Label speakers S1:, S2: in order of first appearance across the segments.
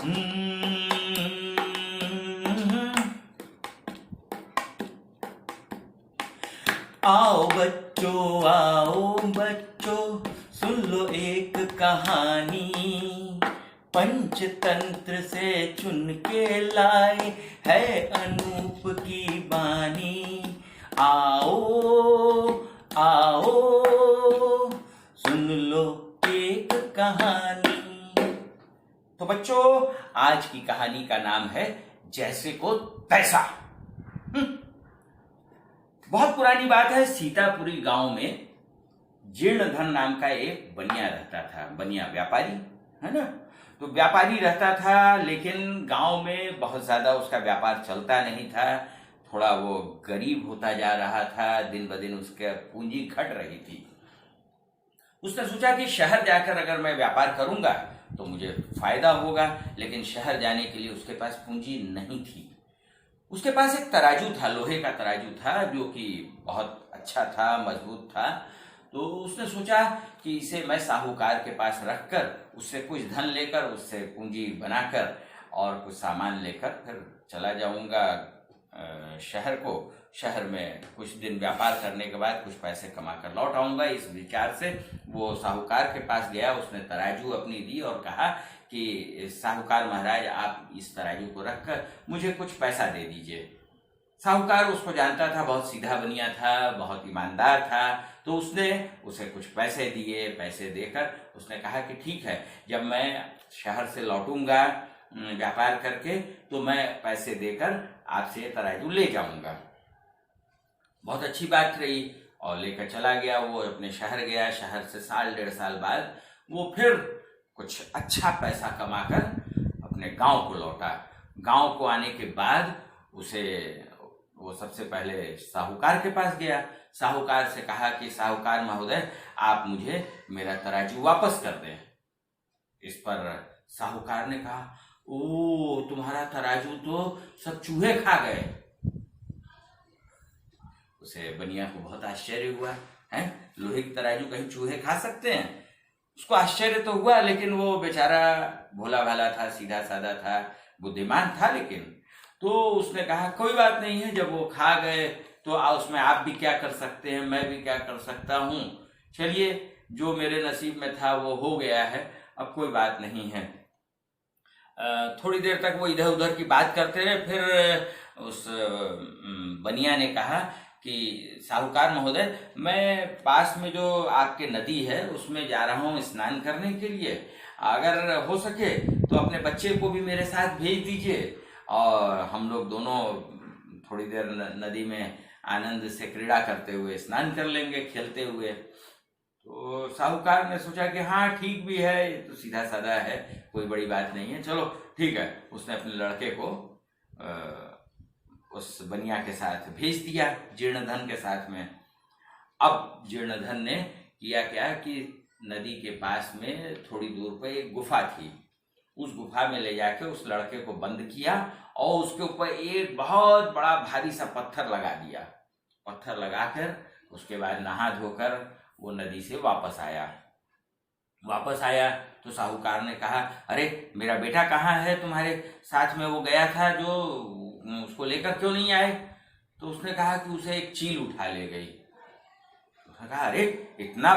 S1: आओ बच्चों सुन लो एक कहानी। पंचतंत्र से चुन के लाए है अनूप की बानी। आओ आओ सुन लो एक कहानी। तो बच्चों, आज की कहानी का नाम है जैसे को तैसा। बहुत पुरानी बात है, सीतापुरी गांव में जीर्णधन नाम का एक बनिया रहता था। बनिया व्यापारी है ना। तो व्यापारी रहता था, लेकिन गांव में बहुत ज्यादा उसका व्यापार चलता नहीं था। थोड़ा वो गरीब होता जा रहा था, दिन ब दिन उसके पूंजी घट रही थी। उसने सोचा कि शहर जाकर अगर मैं व्यापार करूंगा तो मुझे फायदा होगा, लेकिन शहर जाने के लिए उसके पास पूंजी नहीं थी। उसके पास एक तराजू था, लोहे का तराजू था, जो कि बहुत अच्छा था, मजबूत था। तो उसने सोचा कि इसे मैं साहूकार के पास रखकर उससे कुछ धन लेकर, उससे पूंजी बनाकर और कुछ सामान लेकर फिर चला जाऊंगा शहर को। शहर में कुछ दिन व्यापार करने के बाद कुछ पैसे कमा कर लौट आऊंगा। इस विचार से वो साहूकार के पास गया। उसने तराजू अपनी दी और कहा कि साहूकार महाराज, आप इस तराजू को रखकर मुझे कुछ पैसा दे दीजिए। साहूकार उसको जानता था, बहुत सीधा बनिया था, बहुत ईमानदार था। तो उसने उसे कुछ पैसे दिए। पैसे देकर उसने कहा कि ठीक है, जब मैं शहर से लौटूंगा व्यापार करके तो मैं पैसे देकर आपसे तराजू ले जाऊंगा। बहुत अच्छी बात रही और लेकर चला गया। वो अपने शहर गया। शहर से साल डेढ़ साल बाद वो फिर कुछ अच्छा पैसा कमाकर अपने गांव को लौटा। गांव को आने के बाद वो सबसे पहले साहूकार के पास गया। साहूकार से कहा कि साहूकार महोदय, आप मुझे मेरा तराजू वापस कर दें। इस पर साहूकार ने कहा, ओ, तुम्हारा तराजू तो सब चूहे खा गए। उसे बनिया को बहुत आश्चर्य हुआ। है, लोहे की तराजू कहीं चूहे खा सकते हैं? उसको आश्चर्य तो हुआ, लेकिन वो बेचारा भोला भाला था, सीधा साधा था, बुद्धिमान था। लेकिन तो उसने कहा कोई बात नहीं है, जब वो खा गए तो उसमें आप भी क्या कर सकते हैं, मैं भी क्या कर सकता हूँ। चलिए, जो मेरे नसीब में था वो हो गया है, अब कोई बात नहीं है। थोड़ी देर तक वो इधर उधर की बात करते रहे। फिर उस बनिया ने कहा कि साहूकार महोदय, मैं पास में जो आपके नदी है उसमें जा रहा हूँ स्नान करने के लिए। अगर हो सके तो अपने बच्चे को भी मेरे साथ भेज दीजिए और हम लोग दोनों थोड़ी देर नदी में आनंद से क्रीड़ा करते हुए स्नान कर लेंगे, खेलते हुए। तो साहूकार ने सोचा कि हाँ, ठीक भी है, ये तो सीधा साधा है, कोई बड़ी बात नहीं है, चलो ठीक है। उसने अपने लड़के को उस बनिया के साथ भेज दिया, जीर्णधन के साथ में। अब जीर्णधन ने किया क्या कि नदी के पास में थोड़ी दूर पर एक गुफा थी। उस गुफा में ले जाके उस लड़के को बंद किया और उसके ऊपर एक बहुत बड़ा भारी सा पत्थर लगा दिया। पत्थर लगाकर उसके बाद नहा धोकर वो नदी से वापस आया तो साहूकार ने कहा, अरे मेरा बेटा कहाँ है? तुम्हारे साथ में वो गया था, जो उसको लेकर क्यों नहीं आए? तो उसने कहा कि उसे एक चील उठा ले गई। उसने कहा, अरे इतना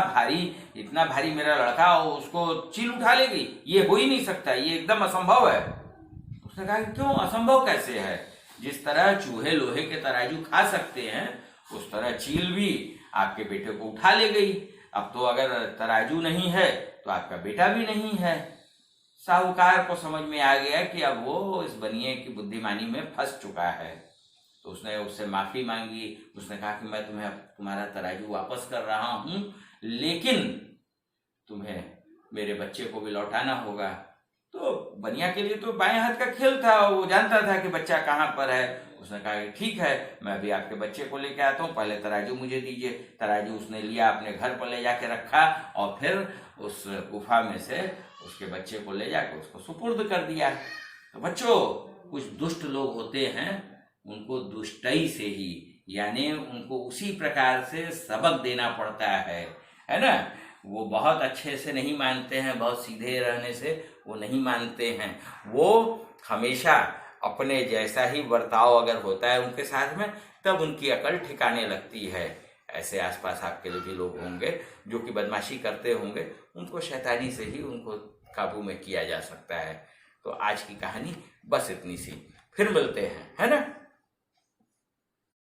S1: भारी मेरा लड़का और उसको चील उठा ले गई, ये हो ही नहीं सकता, ये एकदम असंभव है। उसने कहा, क्यों असंभव कैसे है? जिस तरह चूहे लोहे के तराजू खा सकते हैं, उस तरह चील भी आपके बेटे को उठा ले गई। अब तो अगर तराजू नहीं है तो आपका बेटा भी नहीं है। साहूकार को समझ में आ गया कि अब वो इस बनिए की बुद्धिमानी में फंस चुका है। तो उसने उससे माफी मांगी। उसने कहा कि मैं तुम्हारा तराजू वापस कर रहा हूं, लेकिन तुम्हें मेरे बच्चे को भी लौटाना होगा। तो बनिया के लिए तो बाएं हाथ का खेल था, वो जानता था कि बच्चा कहाँ पर है। उसने कहा कि ठीक है, मैं अभी आपके बच्चे को लेके आता हूँ, पहले तराजू मुझे दीजिए। तराजू उसने लिया, अपने घर पर ले जाके रखा और फिर उस गुफा में से उसके बच्चे को ले जाकर उसको सुपुर्द कर दिया। तो बच्चों, कुछ दुष्ट लोग होते हैं, उनको दुष्टई से ही, यानी उनको उसी प्रकार से सबक देना पड़ता है ना। वो बहुत अच्छे से नहीं मानते हैं, बहुत सीधे रहने से वो नहीं मानते हैं। वो हमेशा अपने जैसा ही बर्ताव अगर होता है उनके साथ में, तब उनकी अकल ठिकाने लगती है। ऐसे आसपास आपके भी लोग होंगे जो कि बदमाशी करते होंगे, उनको शैतानी से ही उनको काबू में किया जा सकता है। तो आज की कहानी बस इतनी सी, फिर मिलते हैं, है ना।